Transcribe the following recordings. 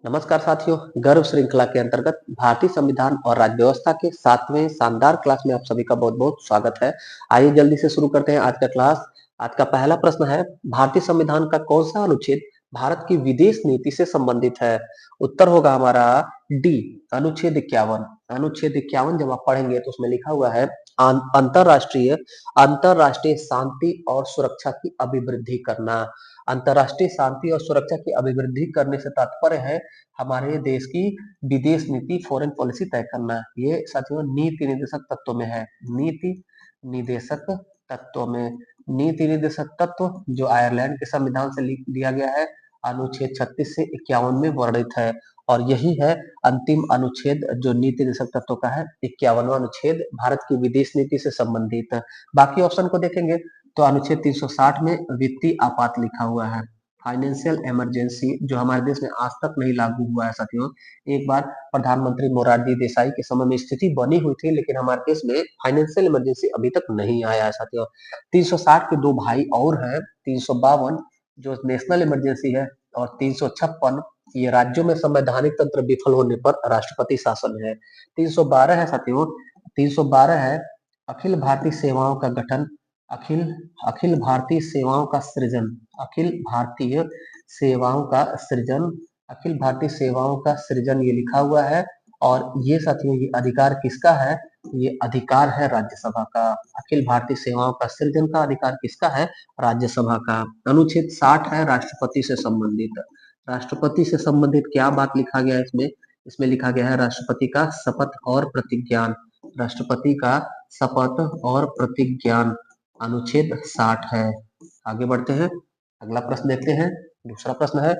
नमस्कार साथियों। गर्व श्रृंखला के अंतर्गत भारतीय संविधान और राज्य व्यवस्था के 7वें शानदार क्लास में आप सभी का बहुत बहुत स्वागत है। आइए जल्दी से शुरू करते हैं आज का क्लास। आज का पहला प्रश्न है, भारतीय संविधान का कौन सा अनुच्छेद भारत की विदेश नीति से संबंधित है? उत्तर होगा हमारा डी, अनुच्छेद 51। अनुच्छेद 51 जब आप पढ़ेंगे तो उसमें लिखा हुआ है अंतरराष्ट्रीय अंतरराष्ट्रीय शांति और सुरक्षा की अभिवृद्धि करना। अंतरराष्ट्रीय शांति और सुरक्षा की अभिवृद्धि करने से तात्पर्य है हमारे देश की विदेश नीति, फॉरेन पॉलिसी तय करना। ये साथियों नीति निर्देशक तत्वों में है। नीति निर्देशक तत्वों में नीति निर्देशक तत्व जो आयरलैंड के संविधान से लिया गया है, अनुच्छेद 36 से 51 में वर्णित है। और यही है अंतिम अनुच्छेद जो नीति निर्देशक तत्व का है, 51वां अनुच्छेद भारत की विदेश नीति से संबंधित। बाकी ऑप्शन को देखेंगे तो अनुच्छेद 360 में वित्तीय आपात लिखा हुआ है, फाइनेंशियल इमरजेंसी, जो हमारे देश में आज तक नहीं लागू हुआ है साथियों। एक बार प्रधानमंत्री मोरारजी देसाई के समय में स्थिति बनी हुई थी, लेकिन हमारे देश में फाइनेंशियल इमरजेंसी अभी तक नहीं आया है साथियों। 360 के दो भाई और हैं, 352 जो नेशनल इमरजेंसी है, और 356 ये राज्यों में संवैधानिक तंत्र विफल होने पर राष्ट्रपति शासन है। 312 है साथियों, 312 है अखिल भारतीय सेवाओं का गठन, अखिल अखिल भारतीय सेवाओं का सृजन, अखिल भारतीय सेवाओं का सृजन, अखिल भारतीय सेवाओं का सृजन ये लिखा हुआ है। और ये साथियों ये अधिकार किसका है? ये अधिकार है राज्यसभा का। अखिल भारतीय सेवाओं का सृजन का अधिकार किसका है? राज्यसभा का। अनुच्छेद 60 है राष्ट्रपति से संबंधित। राष्ट्रपति से संबंधित क्या बात लिखा गया है इसमें? इसमें लिखा गया है राष्ट्रपति का शपथ और प्रतिज्ञान। राष्ट्रपति का शपथ और प्रतिज्ञान अनुच्छेद 60 है। आगे बढ़ते हैं, अगला प्रश्न देखते हैं। दूसरा प्रश्न है,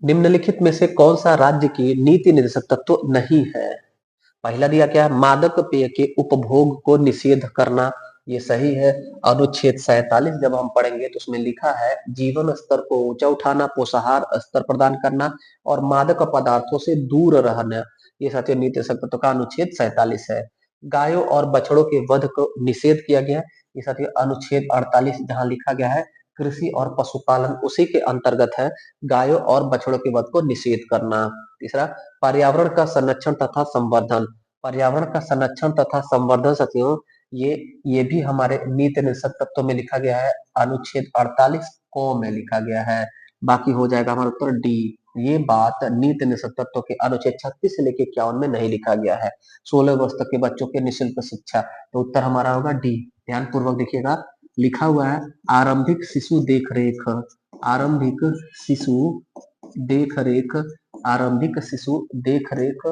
निम्नलिखित में से कौन सा राज्य की नीति निर्देशक तत्व नहीं है? पहला दिया क्या है, मादक पेय के उपभोग को निषेध करना, ये सही है। अनुच्छेद 47 जब हम पढ़ेंगे तो उसमें लिखा है जीवन स्तर को ऊंचा उठाना, पोषाहार स्तर प्रदान करना और मादक पदार्थों से दूर रहना, ये साथियों नीति निर्देशक तत्व का अनुच्छेद 47 है। गायों और बछड़ों के वध को निषेध किया गया, ये साथियों अनुच्छेद 48 जहां लिखा गया है कृषि और पशुपालन, उसी के अंतर्गत है गायों और बछड़ों के वध को निषेध करना। तीसरा, पर्यावरण का संरक्षण तथा संवर्धन। पर्यावरण का संरक्षण तथा संवर्धन साथियों ये भी हमारे नीति निर्देशक तत्व में लिखा गया है, अनुच्छेद 48 को में लिखा गया है। बाकी हो जाएगा हमारा उत्तर डी। ये बात नीति निर्देशक तत्व के अनुच्छेद 36 से लेकर 51 में नहीं लिखा गया है। 16 वर्ष तक के बच्चों के निःशुल्क शिक्षा, तो उत्तर हमारा होगा डी। ध्यान पूर्वक देखिएगा, लिखा हुआ है आरंभिक शिशु देख रेख, आरंभिक शिशु देख रेख, आरंभिक शिशु देख रेख।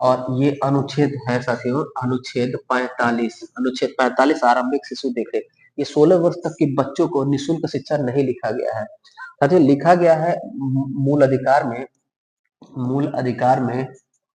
और ये अनुच्छेद है साथियों अनुच्छेद 45। अनुच्छेद 45 आरंभिक शिशु देख रेख, ये 16 वर्ष तक के बच्चों को निःशुल्क शिक्षा नहीं लिखा गया है साथियों। लिखा गया है मूल अधिकार में, मूल अधिकार में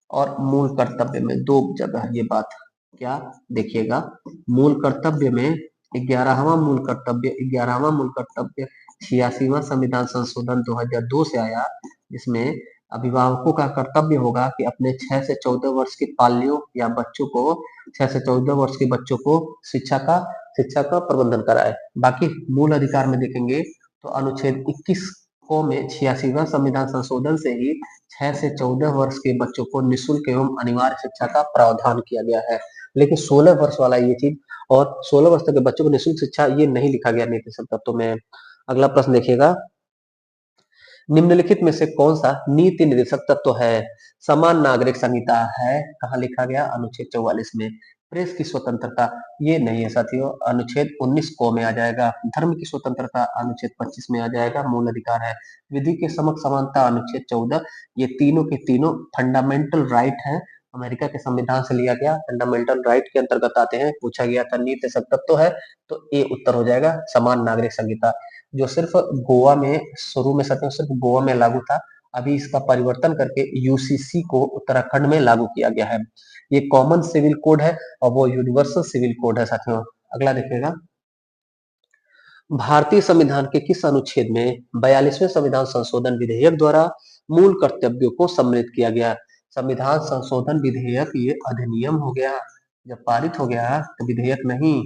और मूल कर्तव्य में, दो जगह ये बात क्या देखिएगा। मूल कर्तव्य में 11वां मूल कर्तव्य, 11वां मूल कर्तव्य 86वां संविधान संशोधन 2002 से आया, जिसमें अभिभावकों का कर्तव्य होगा कि अपने 6 से 14 वर्ष के पाल्यों या बच्चों को, 6 से 14 वर्ष के बच्चों को शिक्षा का प्रबंधन कराए। बाकी मूल अधिकार में देखेंगे तो अनुच्छेद 21 को में 86वां संविधान संशोधन से ही 6 से 14 वर्ष के बच्चों को निःशुल्क एवं अनिवार्य शिक्षा का प्रावधान किया गया है। लेकिन 16 वर्ष वाला ये चीज और 16 वर्ष तक के बच्चों को निःशुल्क शिक्षा ये नहीं लिखा गया नीति तत्व में। अगला प्रश्न देखिएगा, निम्नलिखित में से कौन सा नीति निर्देशक तत्व है? समान नागरिक संहिता है, कहाँ लिखा गया? अनुच्छेद 44 में। प्रेस की स्वतंत्रता ये नहीं है साथियों, अनुच्छेद 19 को में आ जाएगा। धर्म की स्वतंत्रता अनुच्छेद 25 में आ जाएगा, मूल अधिकार है। विधि के समक्ष समानता अनुच्छेद 14, ये तीनों के तीनों फंडामेंटल राइट है, अमेरिका के संविधान से लिया गया फंडामेंटल राइट के अंतर्गत आते हैं। पूछा गया था नीति निर्देशक तत्व है, तो ये उत्तर हो जाएगा समान नागरिक संहिता, जो सिर्फ गोवा में शुरू में सत्य सिर्फ गोवा में लागू था, अभी इसका परिवर्तन करके यूसीसी को उत्तराखंड में लागू किया गया है। ये कॉमन सिविल कोड है और वो यूनिवर्सल सिविल कोड है साथियों। अगला देखिएगा, भारतीय संविधान के किस अनुच्छेद में 42वें संविधान संशोधन विधेयक द्वारा मूल कर्तव्यों को सम्मिलित किया गया? संविधान संशोधन विधेयक ये अधिनियम हो गया, जब पारित हो गया तो विधेयक नहीं।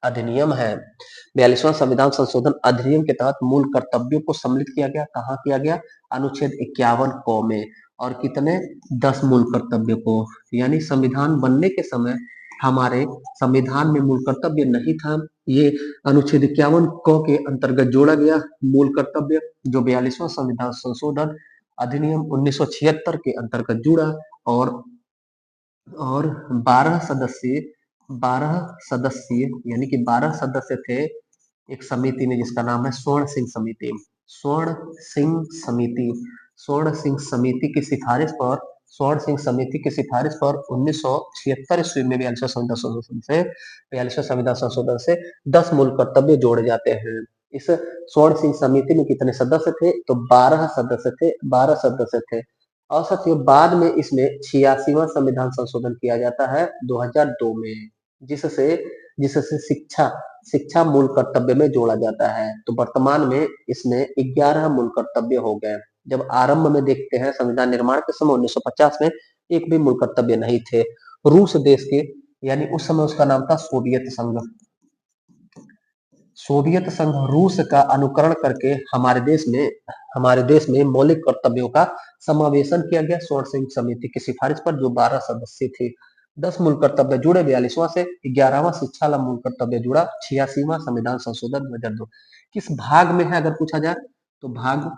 अधिनियम है। 42वां संविधान संशोधन अधिनियम के तहत मूल कर्तव्यों को सम्मिलित किया गया। कहाँ किया गया? अनुच्छेद 51 क में। और कितने? 10 मूल कर्तव्य को। यानी संविधान बनने के समय हमारे संविधान में मूल कर्तव्य नहीं था, ये अनुच्छेद 51 क के अंतर्गत जोड़ा गया मूल कर्तव्य, जो 42वां संविधान संशोधन अधिनियम 1976 के अंतर्गत जुड़ा। और 12 सदस्य यानी कि 12 सदस्य थे एक समिति में, जिसका नाम है स्वर्ण सिंह समिति। स्वर्ण सिंह समिति स्वर्ण सिंह समिति की सिफारिश पर स्वर्ण सिंह समिति की सिफारिश पर 1976 ईस्वी में 42वां संविधान संशोधन से 10 मूल कर्तव्य जोड़े जाते हैं। इस स्वर्ण सिंह समिति में कितने सदस्य थे? तो 12 सदस्य थे। 12 सदस्य थे। और साथियों बाद में इसमें 86वां संविधान संशोधन किया जाता है 2002 में, जिससे जिससे शिक्षा मूल कर्तव्य में जोड़ा जाता है। तो वर्तमान में इसमें 11 मूल कर्तव्य हो गए। जब आरंभ में देखते हैं संविधान निर्माण के समय 1950 में एक भी मूल कर्तव्य नहीं थे। रूस देश के, यानी उस समय उसका नाम था सोवियत संघ। सोवियत संघ रूस का अनुकरण करके हमारे देश में मौलिक कर्तव्यों का समावेशन किया गया स्वर्ण सिंह समिति की सिफारिश पर, जो 12 सदस्य थे। 10 मूल कर्तव्य जुड़े 42वां से। 11वां शिक्षा ला मूल कर्तव्य जुड़ा 86वां संविधान संशोधन 2002। किस भाग में है अगर पूछा जाए तो भाग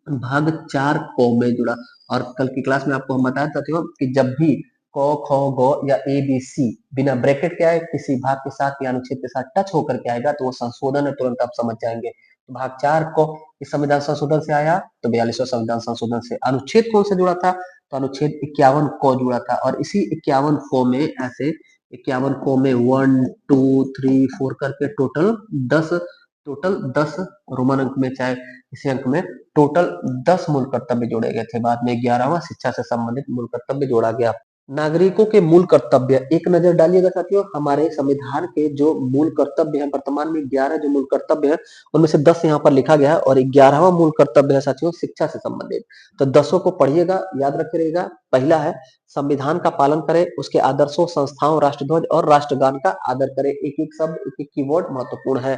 भाग 4 क में जुड़ा। और कल की क्लास में आपको हम बताया था कि जब भी क ख ग या ए बी सी बिना ब्रैकेट के आए, किसी भाग के साथ या अनुच्छेद के साथ टच होकर के आएगा तो वो संशोधन है, तुरंत आप समझ जाएंगे। तो भाग 4 क इस संविधान संशोधन से आया, तो 42वां संविधान संशोधन से। अनुच्छेद कौन से जुड़ा था? तो अनुच्छेद 51 क जुड़ा था। और इसी 51 क में ऐसे 51 क में 1 2 3 4 करके टोटल 10 रोमन अंक में, चाहे इसी अंक में टोटल 10 मूल कर्तव्य जोड़े गए थे। बाद में 11वां शिक्षा से संबंधित मूल कर्तव्य जोड़ा गया। नागरिकों के मूल कर्तव्य, एक नजर डालिएगा साथियों, हमारे संविधान के जो मूल कर्तव्य है वर्तमान में 11 जो मूल कर्तव्य है, उनमें से 10 यहाँ पर लिखा गया है और 11वां मूल कर्तव्य है साथियों शिक्षा से संबंधित। तो 10 को पढ़िएगा, याद रखे रहेगा। पहला है संविधान का पालन करें, उसके आदर्शों, संस्थाओं, राष्ट्रध्वज और राष्ट्रगान का आदर करें। एक एक शब्द, एक एक कीवर्ड महत्वपूर्ण है।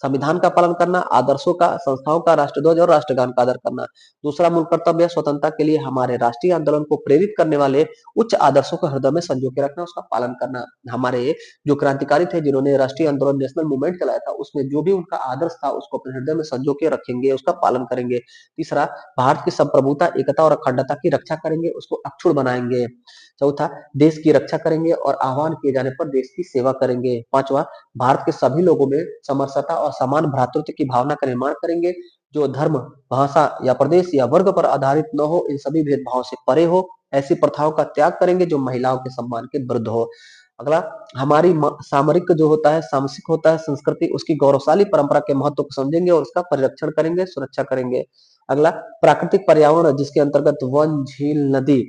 संविधान का पालन करना, आदर्शों का, संस्थाओं का, राष्ट्रध्वज और राष्ट्रगान का आदर करना। दूसरा मूल कर्तव्य है स्वतंत्रता के लिए हमारे राष्ट्रीय आंदोलन को प्रेरित करने वाले उच्च आदर्शों को हृदय में संजो के रखना, उसका पालन करना। हमारे जो क्रांतिकारी थे जिन्होंने राष्ट्रीय आंदोलन नेशनल मूवमेंट चलाया था, उसमें जो भी उनका आदर्श था उसको अपने हृदय में संजो के रखेंगे, उसका पालन करेंगे। तीसरा, भारत की संप्रभुता, एकता और अखंडता की रक्षा करेंगे, उसको अक्षुण्ण बनाएंगे। चौथा, देश की रक्षा करेंगे और आह्वान किए जाने पर देश की सेवा करेंगे। पांचवा, भारत के सभी लोगों में समरसता और समान भ्रातृत्व की भावना का निर्माण करेंगे, जो धर्म, भाषा या प्रदेश या वर्ग पर आधारित न हो, इन सभी भेदभाव से परे हो। ऐसी प्रथाओं का त्याग करेंगे जो महिलाओं के सम्मान के विरुद्ध हो। अगला, हमारी सामरिक जो होता है, सामसिक होता है संस्कृति, उसकी गौरवशाली परंपरा के महत्व को समझेंगे और उसका परिरक्षण करेंगे, सुरक्षा करेंगे। अगला, प्राकृतिक पर्यावरण जिसके अंतर्गत वन, झील, नदी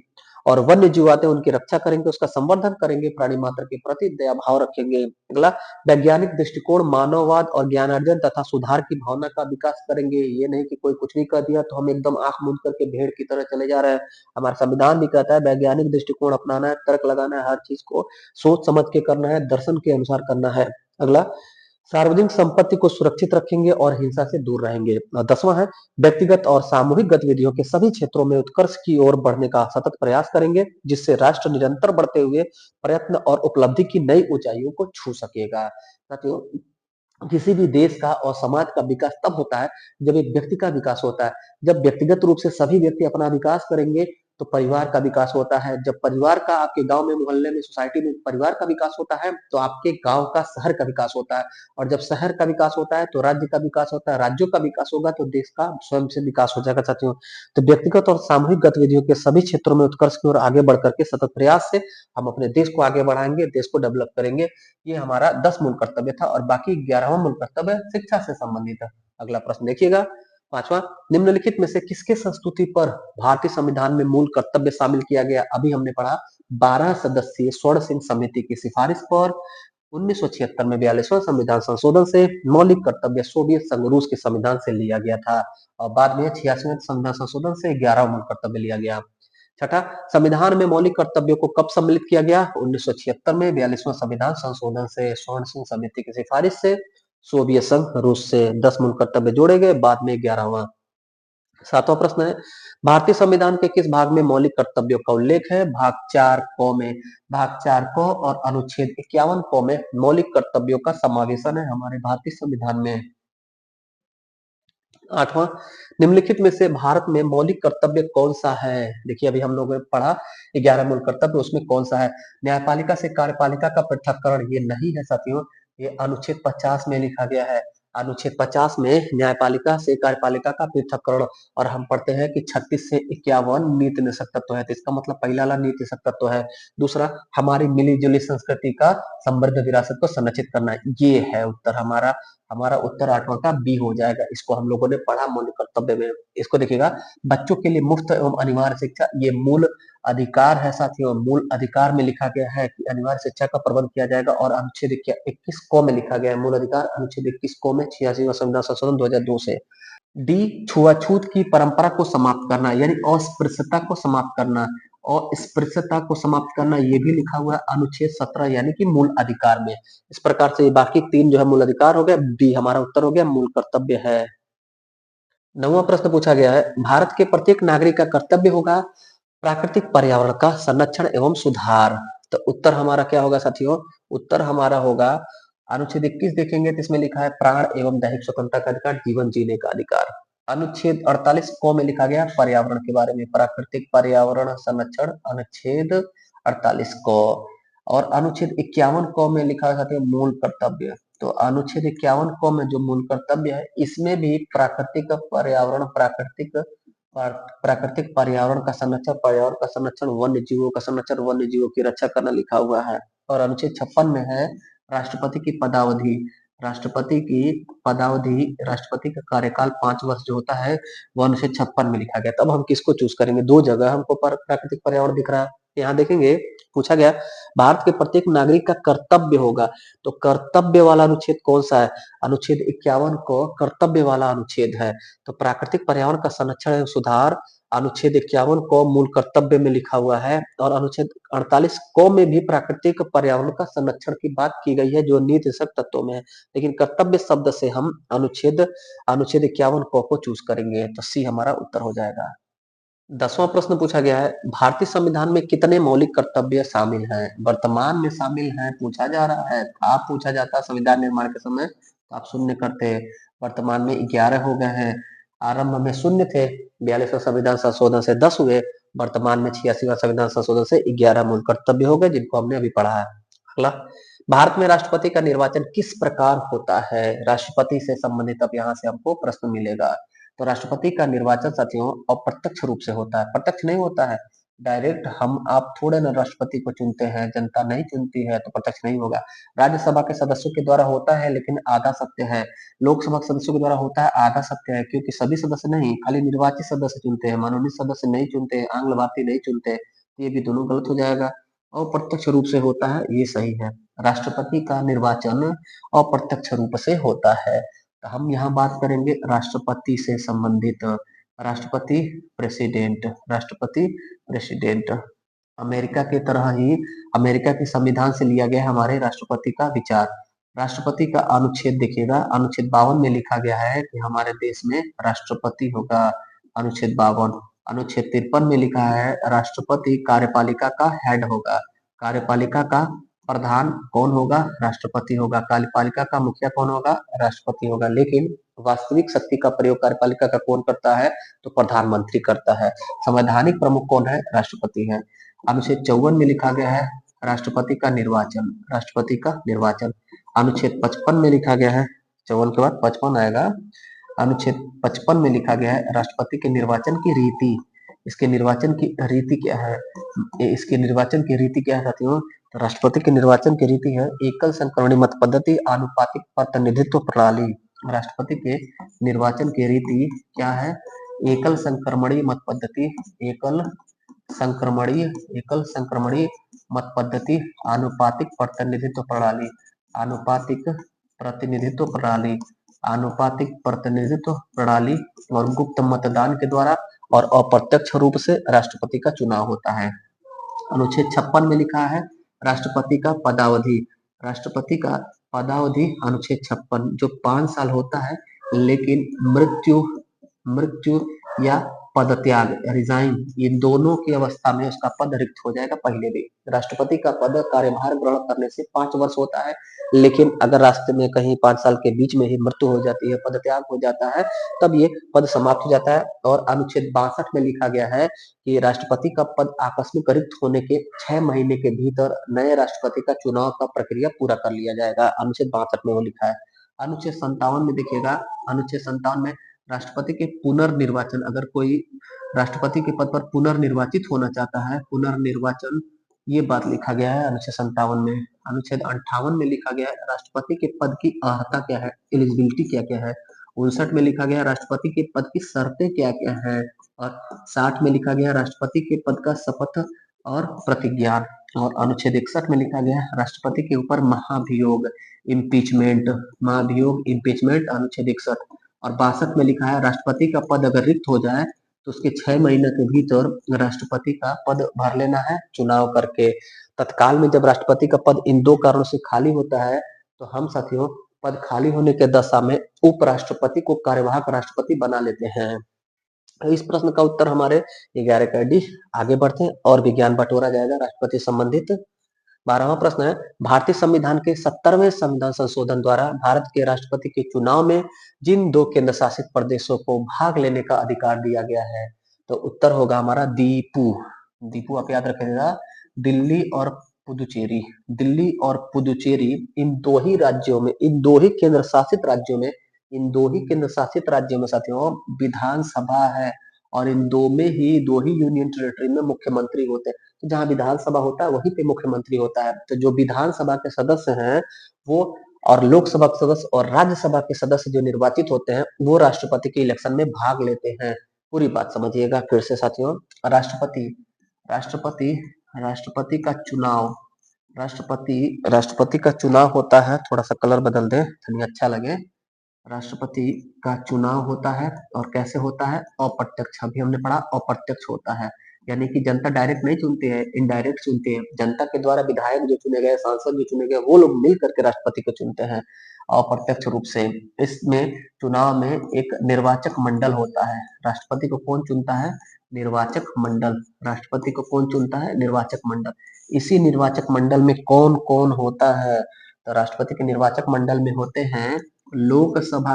और वन्य जीव आते हैं, उनकी रक्षा करेंगे, उसका संवर्धन करेंगे, प्राणी मात्र के प्रति दया भाव रखेंगे। अगला, वैज्ञानिक दृष्टिकोण, मानववाद और ज्ञानार्जन तथा सुधार की भावना का विकास करेंगे। ये नहीं कि कोई कुछ भी कह दिया तो हम एकदम आंख मूंद करके भेड़ की तरह चले जा रहे हैं। हमारा संविधान भी कहता है वैज्ञानिक दृष्टिकोण अपनाना है, तर्क लगाना है, हर चीज को सोच समझ के करना है, दर्शन के अनुसार करना है। अगला, सार्वजनिक संपत्ति को सुरक्षित रखेंगे और हिंसा से दूर रहेंगे। और 10वां है, व्यक्तिगत और सामूहिक गतिविधियों के सभी क्षेत्रों में उत्कर्ष की ओर बढ़ने का सतत प्रयास करेंगे, जिससे राष्ट्र निरंतर बढ़ते हुए प्रयत्न और उपलब्धि की नई ऊंचाइयों को छू सकेगा। साथियों, किसी भी देश का और समाज का विकास तब होता है जब एक व्यक्ति का विकास होता है। जब व्यक्तिगत रूप से सभी व्यक्ति अपना विकास करेंगे तो परिवार का विकास होता है। जब परिवार का, आपके गांव में, मोहल्ले में, सोसाइटी में परिवार का विकास होता है तो आपके गांव का, शहर का विकास होता है। और जब शहर का विकास होता है तो राज्य का विकास होता है। राज्यों का विकास होगा तो देश का स्वयं से विकास हो जाएगा। साथियों, तो व्यक्तिगत और सामूहिक गतिविधियों के सभी क्षेत्रों में उत्कर्ष की ओर आगे बढ़ करके सतत प्रयास से हम अपने देश को आगे बढ़ाएंगे, देश को डेवलप करेंगे। ये हमारा 10 मूल कर्तव्य था और बाकी 11वां मूल कर्तव्य शिक्षा से संबंधित है। अगला प्रश्न देखिएगा, पांचवा, निम्नलिखित में से किसके संस्तुति पर भारतीय संविधान में मूल कर्तव्य शामिल किया गया? अभी हमने पढ़ा 12 सदस्यीय स्वर्ण सिंह समिति की सिफारिश पर 1976 में 42वां संविधान संशोधन से मौलिक कर्तव्य सोवियत संघ रूस के संविधान से लिया गया था और बाद में 86वें संविधान संशोधन से 11वां मूल कर्तव्य लिया गया। छठा, संविधान में मौलिक कर्तव्यों को कब सम्मिलित किया गया? 1976 में 42वां संविधान संशोधन से, स्वर्ण सिंह समिति की सिफारिश से, सोवियत संघ रूस से 10 मूल कर्तव्य जोड़े गए, बाद में 11वां। सातवां प्रश्न है, भारतीय संविधान के किस भाग में मौलिक कर्तव्यों का उल्लेख है? भाग 4 क में, भाग 4 क और अनुच्छेद 51 क में मौलिक कर्तव्यों का समावेशन है हमारे भारतीय संविधान में। आठवां, निम्नलिखित में से भारत में मौलिक कर्तव्य कौन सा है? देखिए अभी हम लोगों ने पढ़ा 11 मूल कर्तव्य, उसमें कौन सा है? न्यायपालिका से कार्यपालिका का पृथक्करण, ये नहीं है साथियों, ये अनुच्छेद 50 में लिखा गया है। अनुच्छेद 50 में न्यायपालिका से कार्यपालिका का पृथक्करण, और हम पढ़ते हैं कि 36 से 51 नीति निषेध तत्व है, तो इसका मतलब पहला वाला नीति निषेध तत्व है। दूसरा, हमारी मिली जुली संस्कृति का समृद्ध विरासत को संरक्षित करना, ये है उत्तर हमारा। हमारा उत्तर 8वां का बी हो जाएगा। इसको हम लोगों ने पढ़ा मौलिक कर्तव्य में। इसको देखिएगा, बच्चों के लिए मुफ्त एवं अनिवार्य शिक्षा, ये मूल अधिकार है साथियों। मूल अधिकार में लिखा गया है कि अनिवार्य शिक्षा का प्रबंध किया जाएगा, और अनुच्छेद 21 क में लिखा गया है मूल अधिकार, अनुच्छेद 21 क में 86वां संविधान संशोधन 2002 से। डी, छुआछूत की परंपरा को समाप्त करना, यानी अस्पृश्यता को समाप्त करना, और अस्पृश्यता को समाप्त करना ये भी लिखा हुआ है अनुच्छेद 17 यानी कि मूल अधिकार में। इस प्रकार से बाकी 3 जो है मूल अधिकार हो गया, डी हमारा उत्तर हो गया, मूल कर्तव्य है। 9वां प्रश्न पूछा गया है, भारत के प्रत्येक नागरिक का कर्तव्य होगा प्राकृतिक पर्यावरण का संरक्षण एवं सुधार। तो उत्तर हमारा क्या होगा साथियों? उत्तर हमारा होगा अनुच्छेद 21 देखेंगे तो इसमें लिखा है प्राण एवं दैहिक स्वतंत्रता का अधिकार, जीवन जीने का अधिकार। अनुच्छेद 48 क में लिखा गया पर्यावरण के बारे में, प्राकृतिक पर्यावरण संरक्षण, अनुच्छेद 48 क। और अनुच्छेद 51 क में लिखा है साथियों मूल कर्तव्य। तो अनुच्छेद 51 क में जो मूल कर्तव्य है, इसमें भी प्राकृतिक पर्यावरण, प्राकृतिक पर्यावरण का संरक्षण, पर्यावरण का संरक्षण, वन्य जीवों का संरक्षण, वन्य जीवों की रक्षा करना लिखा हुआ है। और अनुच्छेद 56 में है राष्ट्रपति की पदावधि, राष्ट्रपति की पदावधि, राष्ट्रपति का कार्यकाल 5 वर्ष जो होता है, वो अनुच्छेद 56 में लिखा गया। तब हम किसको चूज करेंगे? 2 जगह हमको प्राकृतिक पर्यावरण दिख रहा है। यहाँ देखेंगे, पूछा गया भारत के प्रत्येक नागरिक का कर्तव्य होगा, तो कर्तव्य वाला अनुच्छेद कौन सा है? अनुच्छेद 51 को कर्तव्य वाला अनुच्छेद है। तो प्राकृतिक पर्यावरण का संरक्षण एवं सुधार अनुच्छेद 51 को मूल कर्तव्य में लिखा हुआ है, और अनुच्छेद 48 को में भी प्राकृतिक पर्यावरण का संरक्षण की बात की गई है जो नीति निषेध तत्वों में है, लेकिन कर्तव्य शब्द से हम अनुच्छेद 51 को चूज करेंगे, तो सी हमारा उत्तर हो जाएगा। 10वां प्रश्न पूछा गया है, भारतीय संविधान में कितने मौलिक कर्तव्य शामिल हैं? वर्तमान में शामिल हैं पूछा जा रहा है। आप पूछा जाता संविधान निर्माण के समय तो आप शून्य करते, वर्तमान में 11 हो गए हैं। आरंभ में शून्य थे, 42वां संविधान संशोधन से 10 हुए, वर्तमान में 86वां संविधान संशोधन से 11 मूल कर्तव्य हो गए, जिनको हमने अभी पढ़ा है। अगला, भारत में राष्ट्रपति का निर्वाचन किस प्रकार होता है? राष्ट्रपति से संबंधित अब यहाँ से हमको प्रश्न मिलेगा। तो राष्ट्रपति का निर्वाचन साथियों अप्रत्यक्ष रूप से होता है, प्रत्यक्ष नहीं होता है। डायरेक्ट हम आप थोड़े ना राष्ट्रपति को चुनते हैं, जनता नहीं चुनती है, तो प्रत्यक्ष नहीं होगा। राज्यसभा के सदस्यों के द्वारा होता है, लेकिन आधा सत्य है। लोकसभा के सदस्यों के द्वारा होता है, आधा सत्य है, क्योंकि सभी सदस्य नहीं, खाली निर्वाचित सदस्य चुनते हैं, मनोनीत सदस्य नहीं चुनते हैं, आंग्ल भारतीय नहीं चुनते हैं। ये भी दोनों गलत हो जाएगा। अप्रत्यक्ष रूप से होता है, ये सही है। राष्ट्रपति का निर्वाचन अप्रत्यक्ष रूप से होता है। तो हम यहाँ बात करेंगे राष्ट्रपति से संबंधित, राष्ट्रपति प्रेसिडेंट, राष्ट्रपति प्रेसिडेंट। अमेरिका की तरह ही अमेरिका के संविधान से लिया गया है हमारे राष्ट्रपति का विचार। राष्ट्रपति का अनुच्छेद देखिएगा, अनुच्छेद 52 में लिखा गया है कि हमारे देश में राष्ट्रपति होगा, अनुच्छेद 52। अनुच्छेद 53 में लिखा है राष्ट्रपति कार्यपालिका का हेड होगा, कार्यपालिका का प्रधान कौन होगा? राष्ट्रपति होगा। कार्यपालिका का मुखिया कौन होगा? राष्ट्रपति होगा। लेकिन वास्तविक शक्ति का प्रयोग कार्यपालिका का कौन करता है? तो प्रधानमंत्री करता है। संवैधानिक प्रमुख कौन है? राष्ट्रपति है। अनुच्छेद 54 में लिखा गया है राष्ट्रपति का निर्वाचन, राष्ट्रपति का निर्वाचन। अनुच्छेद 55 में लिखा गया है, 54 के बाद 55 आएगा। अनुच्छेद 55 में लिखा गया है राष्ट्रपति के निर्वाचन की रीति। इसके निर्वाचन की रीति क्या है? इसके निर्वाचन की रीति क्या है साथियों? तो राष्ट्रपति के निर्वाचन की रीति है एकल संक्रमणी मत पद्धति, आनुपातिक प्रतिनिधित्व प्रणाली। राष्ट्रपति के निर्वाचन की रीति क्या है? एकल संक्रमणी मत पद्धति, एकल संक्रमणी मत पद्धति, आनुपातिक प्रतिनिधित्व प्रणाली, आनुपातिक प्रतिनिधित्व प्रणाली, आनुपातिक प्रतिनिधित्व प्रणाली, और गुप्त मतदान के द्वारा और अप्रत्यक्ष रूप से राष्ट्रपति का चुनाव होता है। अनुच्छेद 56 में लिखा है राष्ट्रपति का पदावधि। राष्ट्रपति का पदावधि अनुच्छेद 56 जो 5 साल होता है, लेकिन मृत्यु मृत्यु या पदत्याग रिजाइन इन दोनों की अवस्था में उसका पद रिक्त हो जाएगा पहले भी। राष्ट्रपति का पद कार्यभार ग्रहण करने से 5 वर्ष होता है, लेकिन अगर रास्ते में कहीं 5 साल के बीच में ही मृत्यु हो जाती है, पदत्याग हो जाता है, तब ये पद समाप्त हो जाता है। और अनुच्छेद 62 में लिखा गया है कि राष्ट्रपति का पद आकस्मिक रिक्त होने के 6 महीने के भीतर नए राष्ट्रपति का चुनाव का प्रक्रिया पूरा कर लिया जाएगा। अनुच्छेद 62 में वो लिखा है। अनुच्छेद 57 में देखिएगा, अनुच्छेद 57 में राष्ट्रपति के पुनर्निर्वाचन, अगर कोई राष्ट्रपति के पद पर पुनर्निर्वाचित होना चाहता है, पुनर्निर्वाचन ये बात लिखा गया है अनुच्छेद 57 में। अनुच्छेद 58 में लिखा गया है राष्ट्रपति के पद की अर्हता क्या है, एलिजिबिलिटी क्या क्या है। 59 में लिखा गया राष्ट्रपति के पद की शर्तें क्या क्या है। और 60 में लिखा गया राष्ट्रपति के पद का शपथ और प्रतिज्ञान। और अनुच्छेद 61 में लिखा गया राष्ट्रपति के ऊपर महाभियोग इम्पीचमेंट, महाभियोग इम्पीचमेंट अनुच्छेद 61। और 62 में लिखा है राष्ट्रपति का पद अगर रिक्त हो जाए तो उसके 6 महीने के भीतर राष्ट्रपति का पद भर लेना है चुनाव करके। तत्काल में जब राष्ट्रपति का पद इन 2 कारणों से खाली होता है तो हम साथियों पद खाली होने के दशा में उपराष्ट्रपति को कार्यवाहक राष्ट्रपति बना लेते हैं। इस प्रश्न का उत्तर हमारे 11 का डी। आगे बढ़ते हैं और विज्ञान बटोरा जाएगा राष्ट्रपति संबंधित। 12वां प्रश्न है भारतीय संविधान के 70वें संविधान संशोधन द्वारा भारत के राष्ट्रपति के चुनाव में जिन 2 केंद्र शासित प्रदेशों को भाग लेने का अधिकार दिया गया है, तो उत्तर होगा हमारा दीपू। दीपू आप याद रखिएगा, दिल्ली और पुदुचेरी। दिल्ली और पुदुचेरी इन 2 ही राज्यों में, इन 2 ही केंद्र शासित राज्यों में, इन 2 ही केंद्र शासित राज्यों में साथियों विधानसभा है। और इन 2 में ही 2 ही यूनियन टेरिटरी में मुख्यमंत्री होते हैं। तो जहां विधानसभा होता है वहीं पे मुख्यमंत्री होता है। तो जो विधानसभा के सदस्य हैं वो, और लोकसभा के सदस्य और राज्यसभा के सदस्य जो निर्वाचित होते हैं वो राष्ट्रपति के इलेक्शन में भाग लेते हैं। पूरी बात समझिएगा फिर से साथियों। राष्ट्रपति राष्ट्रपति राष्ट्रपति का चुनाव, राष्ट्रपति का चुनाव होता है, थोड़ा सा कलर बदल दे थोड़ी अच्छा लगे। राष्ट्रपति का चुनाव होता है और कैसे होता है, अप्रत्यक्ष। अभी हमने पढ़ा अप्रत्यक्ष होता है, यानी कि जनता डायरेक्ट नहीं चुनती है, इनडायरेक्ट चुनती है। जनता के द्वारा विधायक जो चुने गए, सांसद जो चुने गए, वो लोग मिल करके राष्ट्रपति को चुनते हैं अप्रत्यक्ष रूप से। इसमें चुनाव में एक निर्वाचक मंडल होता है। राष्ट्रपति को कौन चुनता है, निर्वाचक मंडल। राष्ट्रपति को कौन चुनता है, निर्वाचक मंडल। इसी निर्वाचक मंडल में कौन कौन होता है, तो राष्ट्रपति के निर्वाचक मंडल में होते हैं लोकसभा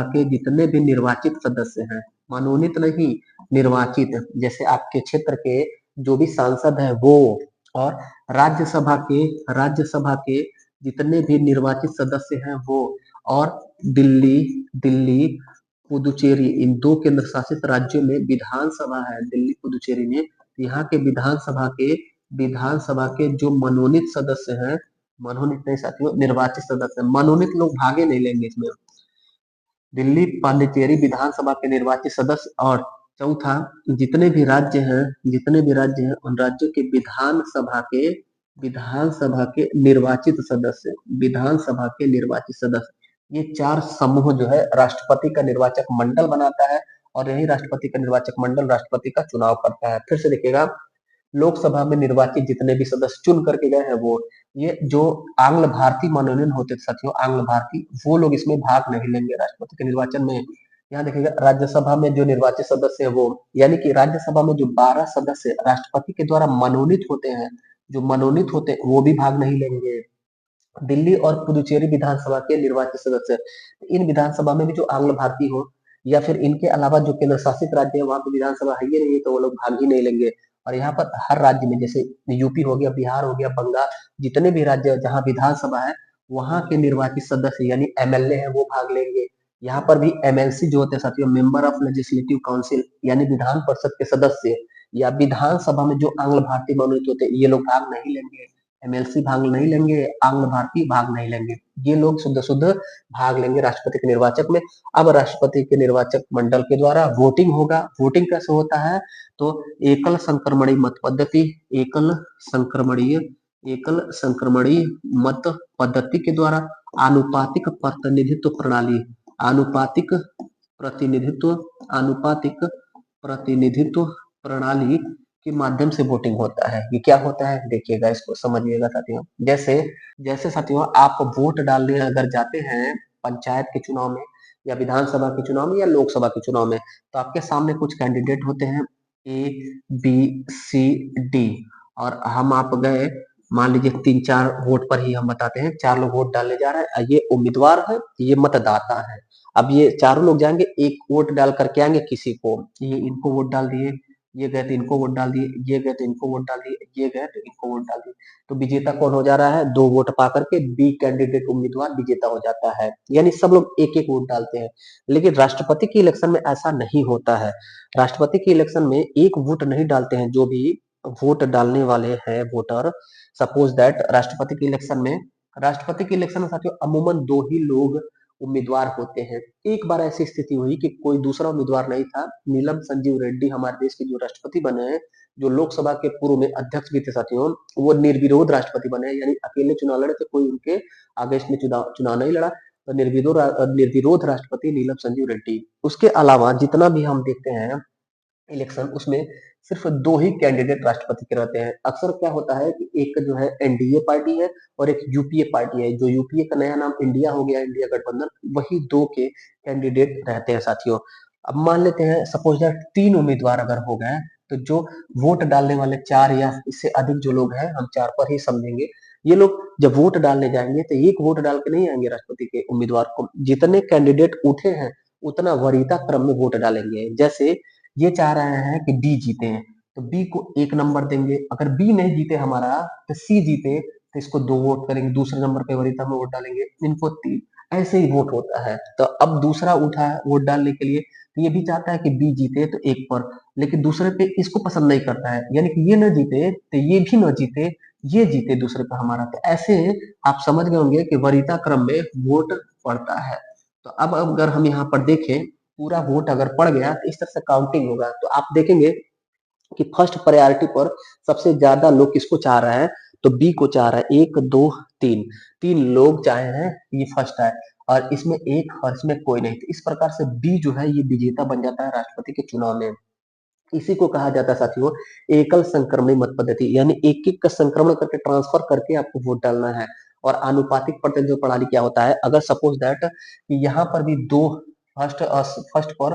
के जितने भी निर्वाचित सदस्य हैं, मनोनीत नहीं, निर्वाचित, जैसे आपके क्षेत्र के जो भी सांसद हैं वो। और राज्यसभा के जितने भी निर्वाचित सदस्य हैं वो। और दिल्ली पुदुचेरी इन 2 केंद्र शासित राज्यों में विधानसभा है, दिल्ली पुदुचेरी में। यहाँ के विधानसभा के जो मनोनीत सदस्य हैं, मनोनीत नहीं साथियों, निर्वाचित सदस्य, मनोनीत लोग भागे नहीं लेंगे इसमें। दिल्ली पांडिचेरी विधानसभा के निर्वाचित सदस्य। और चौथा, जितने भी राज्य हैं उन राज्यों के विधानसभा के निर्वाचित सदस्य, ये 4 समूह जो है राष्ट्रपति का निर्वाचक मंडल बनाता है। और यही राष्ट्रपति का निर्वाचक मंडल राष्ट्रपति का चुनाव करता है। फिर से देखिएगा, लोकसभा में निर्वाचित जितने भी सदस्य चुन करके गए हैं वो, ये जो आंग्ल भारतीय मनोनयन होते थे साथियों, आंग्ल भारतीय, वो लोग इसमें भाग नहीं लेंगे राष्ट्रपति के निर्वाचन में। यहाँ देखिएगा, राज्यसभा में जो निर्वाचित सदस्य है वो, यानी कि राज्यसभा में जो 12 सदस्य राष्ट्रपति के द्वारा मनोनीत होते हैं, वो भी भाग नहीं लेंगे। दिल्ली और पुदुचेरी विधानसभा के निर्वाचित सदस्य, इन विधानसभा में भी जो आंग्ल भारतीय हो या फिर इनके अलावा जो केंद्र शासित राज्य है वहां पे विधानसभा है ही नहीं, तो वो लोग भाग ही नहीं लेंगे। और यहाँ पर हर राज्य में, जैसे यूपी हो गया, बिहार हो गया, बंगाल, जितने भी राज्य जहाँ विधानसभा है वहां के निर्वाचित सदस्य यानी एमएलए है वो भाग लेंगे। यहाँ पर भी एमएलसी जो होते हैं साथियों, मेंबर ऑफ लेजिस्लेटिव काउंसिल, यानी विधान परिषद के सदस्य या विधानसभा में जो आंग्ल भारतीय मनोनीत होते हैं, ये लोग भाग नहीं लेंगे। एमएलसी भाग नहीं लेंगे, आंग्ल भारतीय भाग नहीं लेंगे, ये लोग शुद्ध भाग लेंगे राष्ट्रपति के निर्वाचक में। अब राष्ट्रपति के निर्वाचक मंडल के द्वारा वोटिंग होगा। वोटिंग कैसे होता है, तो एकल संक्रमणीय मत पद्धति, एकल संक्रमणीय मत पद्धति के द्वारा आनुपातिक प्रतिनिधित्व प्रतिनिधित्व प्रणाली के माध्यम से वोटिंग होता है। ये क्या होता है देखिएगा, इसको समझिएगा साथियों। जैसे जैसे साथियों आप वोट डालने अगर जाते हैं पंचायत के चुनाव में या विधानसभा के चुनाव में या लोकसभा के चुनाव में, तो आपके सामने कुछ कैंडिडेट होते हैं ए बी सी डी, और हम आप गए, मान लीजिए 3-4 वोट पर ही हम बताते हैं, 4 लोग वोट डालने जा रहे हैं, ये उम्मीदवार है, ये मतदाता है। अब ये चारों लोग जाएंगे, एक वोट डाल करके आएंगे किसी को, ये इनको वोट डाल दिए, ये गए तो इनको वोट डाल दिए, ये गए तो इनको वोट डाल दिए, ये गए तो इनको वोट डाल दिए। तो विजेता कौन हो जा रहा है? 2 वोट पा करके बी कैंडिडेट उम्मीदवार विजेता हो जाता है, यानी सब लोग एक एक वोट डालते हैं। लेकिन राष्ट्रपति के इलेक्शन में ऐसा नहीं होता है। राष्ट्रपति के इलेक्शन में एक वोट नहीं डालते हैं जो भी वोट डालने वाले हैं वोटर। सपोज दैट राष्ट्रपति के इलेक्शन में साथियों अमूमन 2 ही लोग उम्मीदवार होते हैं। एक बार ऐसी स्थिति हुई कि कोई दूसरा उम्मीदवार नहीं था, नीलम संजीव रेड्डी हमारे देश के जो राष्ट्रपति बने हैं, जो लोकसभा के पूर्व में अध्यक्ष भी थे साथियों, वो निर्विरोध राष्ट्रपति बने हैं, यानी अकेले चुनाव लड़े थे, कोई उनके अगेंस्ट में चुनाव नहीं लड़ा, तो निर्विरोध राष्ट्रपति नीलम संजीव रेड्डी। उसके अलावा जितना भी हम देखते हैं इलेक्शन, उसमें सिर्फ 2 ही कैंडिडेट राष्ट्रपति के रहते हैं। अक्सर क्या होता है कि एक जो है एनडीए पार्टी है और एक यूपीए पार्टी है, जो यूपीए का नया नाम इंडिया हो गया, इंडिया गठबंधन, वही 2 के कैंडिडेट रहते हैं साथियों। अब मान लेते हैं सपोज दैट 3 उम्मीदवार अगर हो गए, तो जो वोट डालने वाले 4 या इससे अधिक जो लोग हैं, हम 4 पर ही समझेंगे, ये लोग जब वोट डालने जाएंगे तो एक वोट डाल के नहीं आएंगे राष्ट्रपति के उम्मीदवार को, जितने कैंडिडेट उठे हैं उतना वरीयता क्रम में वोट डालेंगे। जैसे ये चाह रहे हैं कि बी जीते, तो बी को 1 नंबर देंगे, अगर बी नहीं जीते हमारा तो सी जीते, तो इसको 2 वोट करेंगे, दूसरे नंबर पे वरीयता में वोट डालेंगे, इनको 3। ऐसे ही वोट होता है। तो अब दूसरा उठा है वोट डालने के लिए, तो ये भी चाहता है कि बी जीते तो 1 पर, लेकिन दूसरे पे इसको पसंद नहीं करता है, यानी कि ये न जीते तो ये भी न जीते, ये जीते दूसरे पे हमारा। तो ऐसे आप समझ गए होंगे कि वरीयता क्रम में वोट पड़ता है। तो अब अगर हम यहाँ पर देखें, पूरा वोट अगर पड़ गया तो इस तरह से काउंटिंग होगा, तो आप देखेंगे कि फर्स्ट प्रायोरिटी पर सबसे ज्यादा लोग किसको चाह रहे हैं, तो बी को चाह रहा है। 1 2 3, 3 लोग चाहे हैं, ये फर्स्ट है, और इसमें एक और इसमें कोई नहीं। तो इस प्रकार से बी जो है ये विजेता बन जाता है राष्ट्रपति के चुनाव में। इसी को कहा जाता है साथियों एकल संक्रमणी मत पद्धति, यानी एक एक का संक्रमण करके ट्रांसफर करके आपको वोट डालना है। और आनुपातिक प्रतिनिधित्व प्रणाली क्या होता है, अगर सपोज दैट कि यहाँ पर भी दो फर्स्ट फर्स्ट पर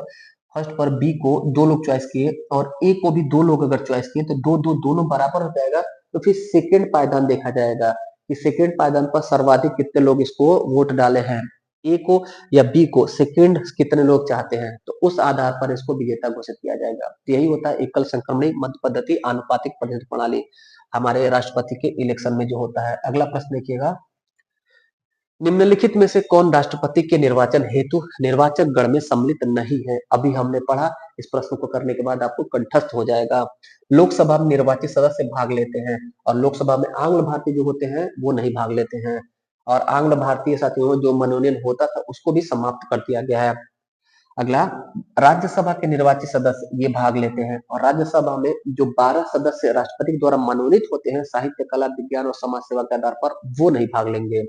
फर्स्ट पर बी को 2 लोग चॉइस किए और ए को भी 2 लोग अगर चॉइस किए, तो दो दो दोनों बराबर हो जाएगा। तो फिर सेकेंड पायदान देखा जाएगा कि सेकेंड पायदान पर सर्वाधिक कितने लोग इसको वोट डाले हैं, ए को या बी को सेकंड कितने लोग चाहते हैं, तो उस आधार पर इसको विजेता घोषित किया जाएगा। तो यही होता है एकल संक्रमणी मत पद्धति आनुपातिक प्रतिनिधित्व प्रणाली हमारे राष्ट्रपति के इलेक्शन में जो होता है। अगला प्रश्न देखिएगा, निम्नलिखित में से कौन राष्ट्रपति के निर्वाचन हेतु निर्वाचक गण में सम्मिलित नहीं है? अभी हमने पढ़ा, इस प्रश्न को करने के बाद आपको कंठस्थ हो जाएगा। लोकसभा में निर्वाचित सदस्य भाग लेते हैं और लोकसभा में आंग्ल भारतीय जो होते हैं वो नहीं भाग लेते हैं, और आंग्ल भारतीय साथियों जो मनोनयन होता था उसको भी समाप्त कर दिया गया है। अगला, राज्यसभा के निर्वाचित सदस्य ये भाग लेते हैं, और राज्यसभा में जो 12 सदस्य राष्ट्रपति के द्वारा मनोनीत होते हैं साहित्य, कला, विज्ञान और समाज सेवा के आधार पर, वो नहीं भाग लेंगे।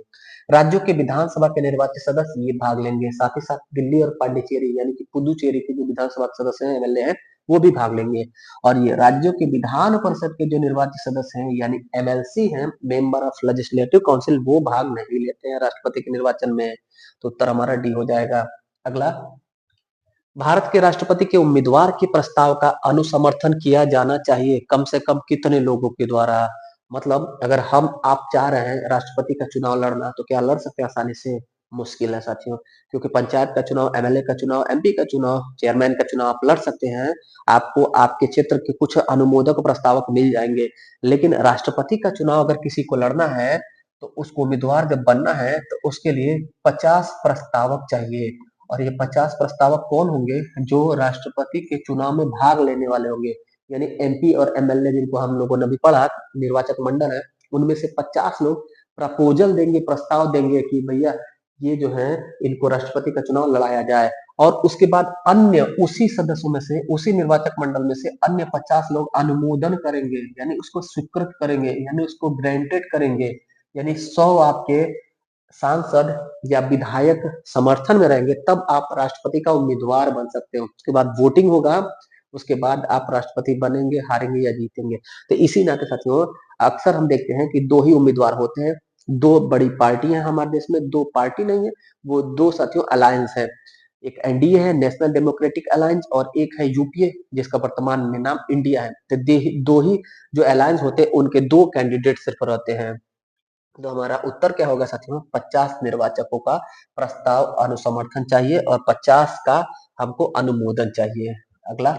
राज्यों के विधानसभा के निर्वाचित सदस्य ये भाग लेंगे, साथ ही साथ दिल्ली और पांडिचेरी यानी कि पुदुचेरी के जो विधानसभा के सदस्य हैं, एमएलए हैं, वो भी भाग लेंगे। और ये राज्यों के विधान परिषद के जो निर्वाचित सदस्य हैं यानी एमएलसी हैं, मेंबर ऑफ लेजिस्लेटिव काउंसिल, वो भाग नहीं लेते हैं राष्ट्रपति के निर्वाचन में। तो उत्तर हमारा डी हो जाएगा। अगला, भारत के राष्ट्रपति के उम्मीदवार के प्रस्ताव का अनुसमर्थन किया जाना चाहिए कम से कम कितने लोगों के द्वारा? मतलब अगर हम आप चाह रहे हैं राष्ट्रपति का चुनाव लड़ना, तो क्या लड़ सकते हैं आसानी से? मुश्किल है साथियों, क्योंकि पंचायत का चुनाव, एमएलए का चुनाव, एमपी का चुनाव, चेयरमैन का चुनाव आप लड़ सकते हैं, आपको आपके क्षेत्र के कुछ अनुमोदक प्रस्तावक मिल जाएंगे। लेकिन राष्ट्रपति का चुनाव अगर किसी को लड़ना है, तो उसको उम्मीदवार जब बनना है तो उसके लिए 50 प्रस्तावक चाहिए। और ये 50 प्रस्तावक कौन होंगे? जो राष्ट्रपति के चुनाव में भाग लेने वाले होंगे, यानी एमपी और एमएलए जिनको हम लोगों ने अभी पढ़ा, निर्वाचक मंडल है, उनमें से 50 लोग प्रपोजल देंगे, प्रस्ताव देंगे कि भैया ये जो है इनको राष्ट्रपति का चुनाव लड़ाया जाए। और उसके बाद अन्य उसी सदस्यों में से, उसी निर्वाचक मंडल में से अन्य 50 लोग अनुमोदन करेंगे, यानी उसको स्वीकृत करेंगे, यानी उसको ग्रांटेड करेंगे, यानी 100 आपके सांसद या विधायक समर्थन में रहेंगे, तब आप राष्ट्रपति का उम्मीदवार बन सकते हो। उसके बाद वोटिंग होगा, उसके बाद आप राष्ट्रपति बनेंगे, हारेंगे या जीतेंगे। तो इसी नाते साथियों अक्सर हम देखते हैं कि 2 ही उम्मीदवार होते हैं, 2 बड़ी पार्टियां हैं हमारे देश में, 2 पार्टी नहीं है, वो 2 साथियों अलायंस है। एक एनडीए है, नेशनल डेमोक्रेटिक अलायंस, और एक है यूपीए जिसका वर्तमान में नाम इंडिया है। तो 2 ही जो अलायंस होते हैं उनके 2 कैंडिडेट सिर्फ रहते हैं। तो हमारा उत्तर क्या होगा साथियों, 50 निर्वाचकों का प्रस्ताव अनुसमर्थन चाहिए और 50 का हमको अनुमोदन चाहिए। अगला,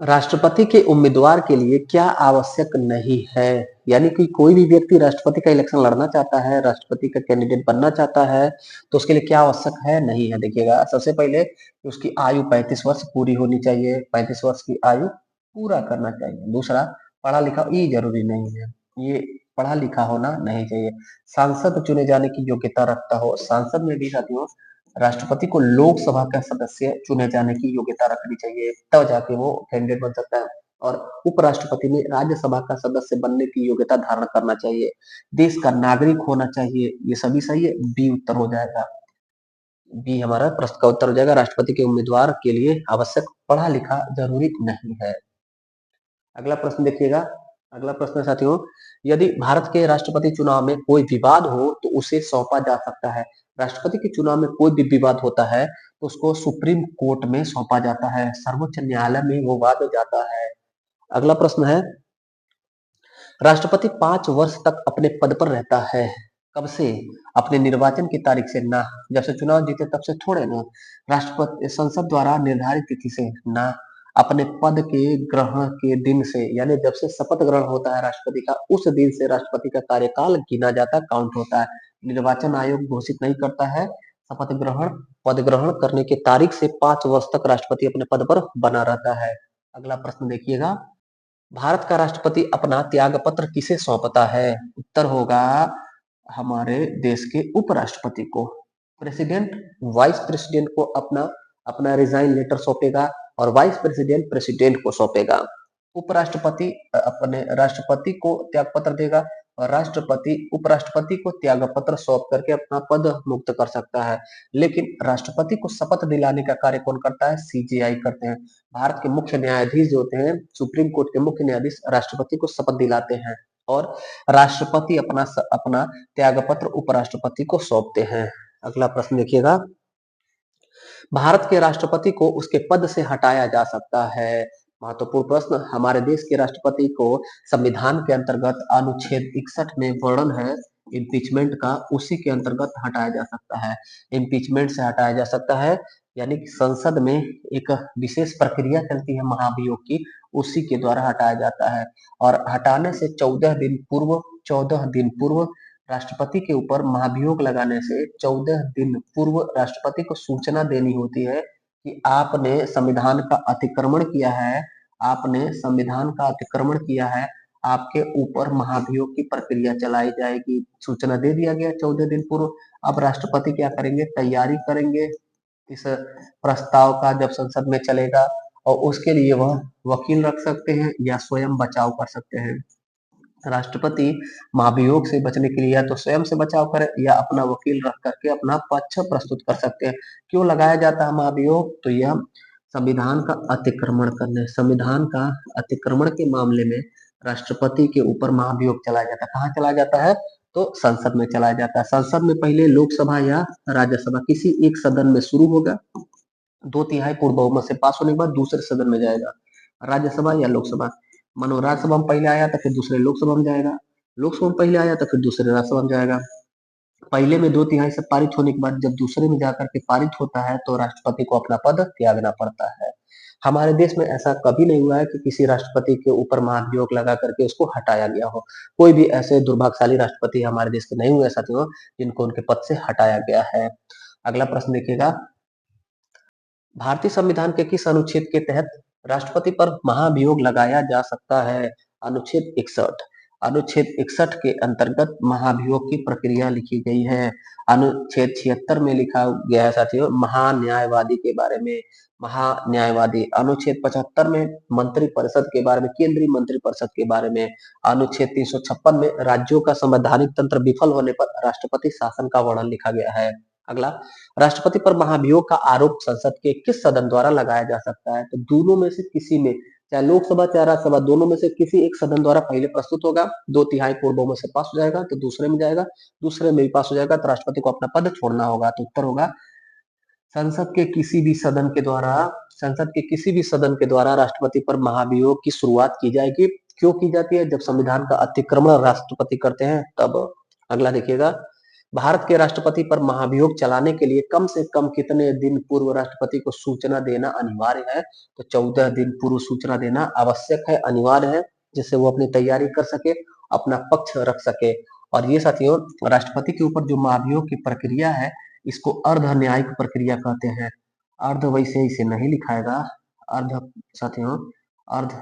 राष्ट्रपति के उम्मीदवार के लिए क्या आवश्यक नहीं है? यानी कि कोई भी व्यक्ति राष्ट्रपति का इलेक्शन लड़ना चाहता है, राष्ट्रपति का कैंडिडेट बनना चाहता है, तो उसके लिए क्या आवश्यक है, नहीं है। देखिएगा, सबसे पहले कि उसकी आयु 35 वर्ष पूरी होनी चाहिए, 35 वर्ष की आयु पूरा करना चाहिए। दूसरा, पढ़ा लिखा, ये जरूरी नहीं है, ये पढ़ा लिखा होना नहीं चाहिए। सांसद चुने जाने की योग्यता रखता हो, सांसद में भी साथियों राष्ट्रपति को लोकसभा का सदस्य चुने जाने की योग्यता रखनी चाहिए, तब जाके वो कैंडिडेट बन सकता है। और उपराष्ट्रपति में राज्यसभा का सदस्य बनने की योग्यता धारण करना चाहिए, देश का नागरिक होना चाहिए। ये सभी सही है, बी उत्तर हो जाएगा। बी हमारा प्रश्न का उत्तर हो जाएगा। राष्ट्रपति के उम्मीदवार के लिए आवश्यक पढ़ा लिखा जरूरी नहीं है। अगला प्रश्न देखिएगा। अगला प्रश्न साथियों, यदि भारत के राष्ट्रपति चुनाव में कोई विवाद हो तो उसे सौंपा जा सकता है। राष्ट्रपति के चुनाव में कोई भी विवाद होता है तो उसको सुप्रीम कोर्ट में सौंपा जाता है, सर्वोच्च न्यायालय में वो वाद जाता है। अगला प्रश्न है, राष्ट्रपति 5 वर्ष तक अपने पद पर रहता है, कब से? अपने निर्वाचन की तारीख से ना, जब से चुनाव जीते तब से थोड़े ना, राष्ट्रपति संसद द्वारा निर्धारित तिथि से ना, अपने पद के ग्रहण के दिन से, यानी जब से शपथ ग्रहण होता है राष्ट्रपति का, उस दिन से राष्ट्रपति का कार्यकाल गिना जाता, काउंट होता है। निर्वाचन आयोग घोषित नहीं करता है शपथ ग्रहण, पद ग्रहण करने की तारीख से 5 वर्ष तक राष्ट्रपति अपने पद पर बना रहता है। अगला प्रश्न देखिएगा, भारत का राष्ट्रपति अपना त्याग पत्र किसे सौंपता है? उत्तर होगा हमारे देश के उपराष्ट्रपति को। प्रेसिडेंट वाइस प्रेसिडेंट को अपना अपना रिजाइन लेटर सौंपेगा और वाइस प्रेसिडेंट प्रेसिडेंट को सौंपेगा। उपराष्ट्रपति अपने राष्ट्रपति को त्याग पत्र देगा और राष्ट्रपति उपराष्ट्रपति को त्याग पत्र सौंप करके अपना पद मुक्त कर सकता है। लेकिन राष्ट्रपति को शपथ दिलाने का कार्य कौन करता है? सीजेआई करते हैं। भारत के मुख्य न्यायाधीश जो होते हैं, सुप्रीम कोर्ट के मुख्य न्यायाधीश राष्ट्रपति को शपथ दिलाते हैं और राष्ट्रपति अपना अपना त्याग पत्र उपराष्ट्रपति को सौंपते हैं। अगला प्रश्न देखिएगा, भारत के राष्ट्रपति को उसके पद से हटाया जा सकता है। महत्वपूर्ण प्रश्न, हमारे देश के राष्ट्रपति को संविधान के अंतर्गत अनुच्छेद 61 में वर्णन है इम्पीचमेंट का, उसी के अंतर्गत हटाया जा सकता है। इम्पीचमेंट से हटाया जा सकता है, यानी कि संसद में एक विशेष प्रक्रिया चलती है महाभियोग की, उसी के द्वारा हटाया जाता है। और हटाने से 14 दिन पूर्व राष्ट्रपति के ऊपर महाभियोग लगाने से 14 दिन पूर्व राष्ट्रपति को सूचना देनी होती है कि आपने संविधान का अतिक्रमण किया है, आपने संविधान का अतिक्रमण किया है, आपके ऊपर महाभियोग की प्रक्रिया चलाई जाएगी। सूचना दे दिया गया 14 दिन पूर्व। अब राष्ट्रपति क्या करेंगे? तैयारी करेंगे इस प्रस्ताव का जब संसद में चलेगा, और उसके लिए वह वकील रख सकते हैं या स्वयं बचाव कर सकते हैं। राष्ट्रपति महाभियोग से बचने के लिए या तो स्वयं से बचाव करे या अपना वकील रख करके अपना पक्ष प्रस्तुत कर सकते हैं। क्यों लगाया जाता है महाभियोग? तो यह संविधान का अतिक्रमण करने, संविधान का अतिक्रमण के मामले में राष्ट्रपति के ऊपर महाभियोग चलाया जाता है। कहाँ चलाया जाता है? तो संसद में चलाया जाता है। संसद में पहले लोकसभा या राज्यसभा किसी एक सदन में शुरू होगा, 2/3 पूर्ण बहुमत से पास होने के बाद दूसरे सदन में जाएगा, राज्यसभा या लोकसभा। मानो राज्यसभा में पहले आया तो फिर दूसरे लोकसभा में जाएगा, लोकसभा में पहले आया तो फिर दूसरे राज्यसभा में जाएगा। पहले में 2/3 से पारित होने के बाद जब दूसरे में जाकर के पारित होता है तो राष्ट्रपति को अपना पद त्यागना पड़ता है। हमारे देश में ऐसा कभी नहीं हुआ है कि किसी राष्ट्रपति के ऊपर महाभियोग लगा करके उसको हटाया गया हो। कोई भी ऐसे दुर्भाग्यशाली राष्ट्रपति हमारे देश के नहीं हुए साथियों जिनको उनके पद से हटाया गया है। अगला प्रश्न देखिएगा, भारतीय संविधान के किस अनुच्छेद के तहत राष्ट्रपति पर महाभियोग लगाया जा सकता है? अनुच्छेद 61। अनुच्छेद 61 के अंतर्गत महाभियोग की प्रक्रिया लिखी गई है। अनुच्छेद 76 में लिखा गया है साथियों महान्यायवादी के बारे में, महान्यायवादी। अनुच्छेद 75 में मंत्रिपरिषद के बारे में, केंद्रीय मंत्रिपरिषद के बारे में। अनुच्छेद 356 में राज्यों का संवैधानिक तंत्र विफल होने पर राष्ट्रपति शासन का वर्णन लिखा गया है। अगला, राष्ट्रपति पर महाभियोग का आरोप संसद के किस सदन द्वारा लगाया जा सकता है? तो दोनों में से किसी में, चाहे लोकसभा चाहे राज्यसभा, दोनों में से किसी एक सदन द्वारा पहले प्रस्तुत होगा, 2/3 पूर्ण बहुमत से पास हो जाएगा तो दूसरे में जाएगा, दूसरे में भी पास हो जाएगा तो राष्ट्रपति को अपना पद छोड़ना होगा। तो उत्तर होगा संसद के किसी भी सदन के द्वारा राष्ट्रपति पर महाभियोग की शुरुआत की जाएगी। क्यों की जाती है? जब संविधान का अतिक्रमण राष्ट्रपति करते हैं तब। अगला देखिएगा, भारत के राष्ट्रपति पर महाभियोग चलाने के लिए कम से कम कितने दिन पूर्व राष्ट्रपति को सूचना देना अनिवार्य है? तो 14 दिन पूर्व सूचना देना आवश्यक है, अनिवार्य है, जिससे वो अपनी तैयारी कर सके, अपना पक्ष रख सके। और ये साथियों, राष्ट्रपति के ऊपर जो महाभियोग की प्रक्रिया है, इसको अर्ध न्यायिक प्रक्रिया कहते हैं। अर्ध वैसे इसे नहीं लिखाएगा, अर्ध साथियों, अर्ध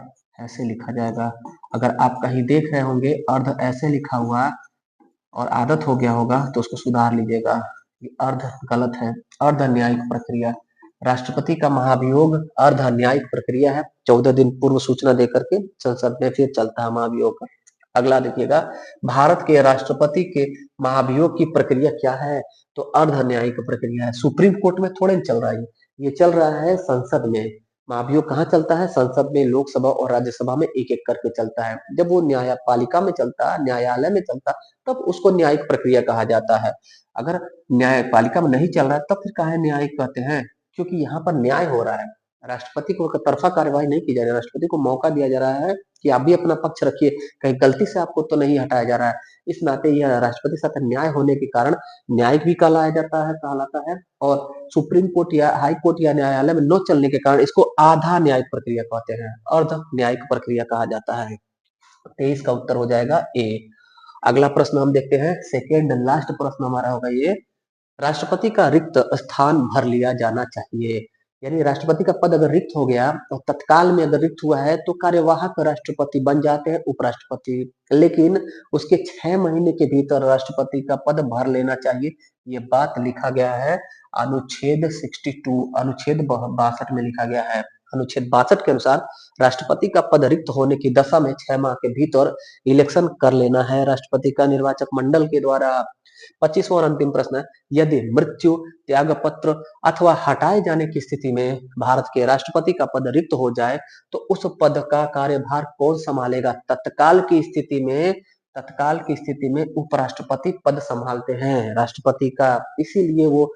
ऐसे लिखा जाएगा। अगर आप कहीं देख रहे होंगे अर्ध ऐसे लिखा हुआ और आदत हो गया होगा तो उसको सुधार लीजिएगा, ये अर्ध गलत है। अर्ध न्यायिक प्रक्रिया, राष्ट्रपति का महाभियोग अर्ध न्यायिक प्रक्रिया है, 14 दिन पूर्व सूचना देकर के संसद में फिर चलता है महाभियोग। अगला देखिएगा, भारत के राष्ट्रपति के महाभियोग की प्रक्रिया क्या है? तो अर्ध न्यायिक प्रक्रिया है। सुप्रीम कोर्ट में थोड़े चल रहा है, ये चल रहा है संसद में। महाभियोग कहाँ चलता है? संसद में, लोकसभा और राज्यसभा में एक एक करके चलता है। जब वो न्यायपालिका में चलता है, न्यायालय में चलता है, तब उसको न्यायिक प्रक्रिया कहा जाता है। अगर न्यायपालिका में नहीं चल रहा है तब फिर काहे न्यायिक कहते हैं? क्योंकि यहाँ पर न्याय हो रहा है, राष्ट्रपति को तरफा कार्यवाही नहीं की जा रही है, राष्ट्रपति को मौका दिया जा रहा है कि आप भी अपना पक्ष रखिए, कहीं गलती से आपको तो नहीं हटाया जा रहा है। इस नाते यह राष्ट्रपति के साथ न्याय होने के कारण न्यायिक भी कहलाता है, और सुप्रीम कोर्ट या हाई कोर्ट या न्यायालय में न चलने के कारण इसको आधा न्यायिक प्रक्रिया कहते हैं, अर्ध न्यायिक प्रक्रिया कहा जाता है। 23 का उत्तर हो जाएगा ए। अगला प्रश्न हम देखते हैं, सेकेंड लास्ट प्रश्न हमारा होगा ये, राष्ट्रपति का रिक्त स्थान भर लिया जाना चाहिए। यानी राष्ट्रपति का पद अगर रिक्त हो गया तो तत्काल में अगर रिक्त हुआ है तो कार्यवाहक राष्ट्रपति बन जाते हैं उपराष्ट्रपति, लेकिन उसके 6 महीने के भीतर राष्ट्रपति का पद भर लेना चाहिए। ये बात लिखा गया है अनुच्छेद 62, अनुच्छेद 62 में लिखा गया है। अनुच्छेद 62 के अनुसार राष्ट्रपति का पद रिक्त होने की दशा में 6 माह के भीतर इलेक्शन कर लेना है राष्ट्रपति का निर्वाचक मंडल के द्वारा। 25वां और अंतिम प्रश्न है, यदि मृत्यु, त्यागपत्र अथवा हटाए जाने की स्थिति में भारत के राष्ट्रपति का पद रिक्त हो जाए तो उस पद का कार्यभार कौन संभालेगा? तत्काल की स्थिति में उपराष्ट्रपति पद संभालते हैं राष्ट्रपति का, इसीलिए वो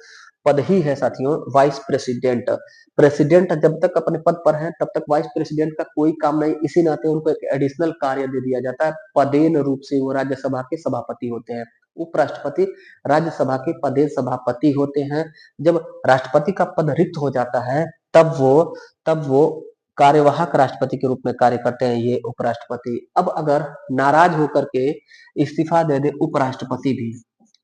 पद ही है साथियों वाइस प्रेसिडेंट। प्रेसिडेंट जब तक अपने पद पर है तब तक वाइस प्रेसिडेंट का कोई काम नहीं, इसी नाते उनको एक एडिशनल कार्य दे दिया जाता है, पदेन रूप से वो राज्यसभा के सभापति होते हैं। उपराष्ट्रपति राज्यसभा के पदेन सभापति होते हैं। जब राष्ट्रपति का पद रिक्त हो जाता है तब वो कार्यवाहक राष्ट्रपति के रूप में कार्य करते हैं ये उपराष्ट्रपति। अब अगर नाराज होकर के इस्तीफा दे दे उपराष्ट्रपति भी,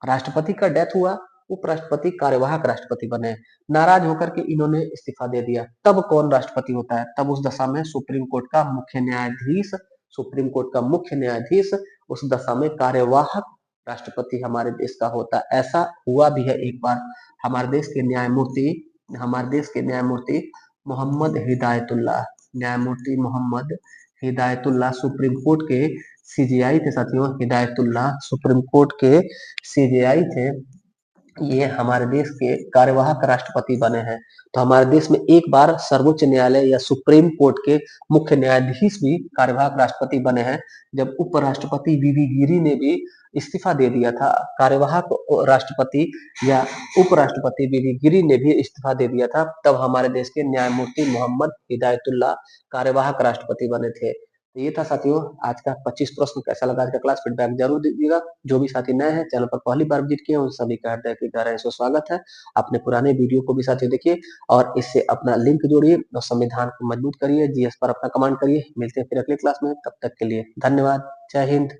राष्ट्रपति का डेथ हुआ, उपराष्ट्रपति कार्यवाहक राष्ट्रपति बने, नाराज होकर के इन्होंने इस्तीफा दे दिया, तब कौन राष्ट्रपति होता है? तब उस दशा में सुप्रीम कोर्ट का मुख्य न्यायाधीश उस दशा में कार्यवाहक राष्ट्रपति हमारे देश का होता है। ऐसा हुआ भी है एक बार, हमारे देश के न्यायमूर्ति मोहम्मद हिदायतुल्लाह सुप्रीम कोर्ट के सीजेआई थे साथियों, हिदायतुल्लाह सुप्रीम कोर्ट के सीजेआई थे, ये हमारे देश के कार्यवाहक राष्ट्रपति बने हैं। तो हमारे देश में एक बार सर्वोच्च न्यायालय या सुप्रीम कोर्ट के मुख्य न्यायाधीश भी कार्यवाहक राष्ट्रपति बने हैं, जब उपराष्ट्रपति वीवी गिरी ने भी इस्तीफा दे दिया था। कार्यवाहक राष्ट्रपति या उपराष्ट्रपति वीवी गिरी ने भी इस्तीफा दे दिया था, तब हमारे देश के न्यायमूर्ति मोहम्मद हिदायतुल्लाह कार्यवाहक राष्ट्रपति बने थे। तो ये था साथियों आज का 25 प्रश्न। कैसा लगा आज का क्लास? फीडबैक जरूर दीजिएगा। जो भी साथी नए हैं चैनल पर पहली बार विजिट किए उन सभी का हृदय की गहराई से स्वागत है। अपने पुराने वीडियो को भी साथियों देखिए और इससे अपना लिंक जोड़िए और संविधान को मजबूत करिए, जीएस पर अपना कमेंट करिए। मिलते हैं फिर अगले क्लास में, तब तक के लिए धन्यवाद। जय हिंद।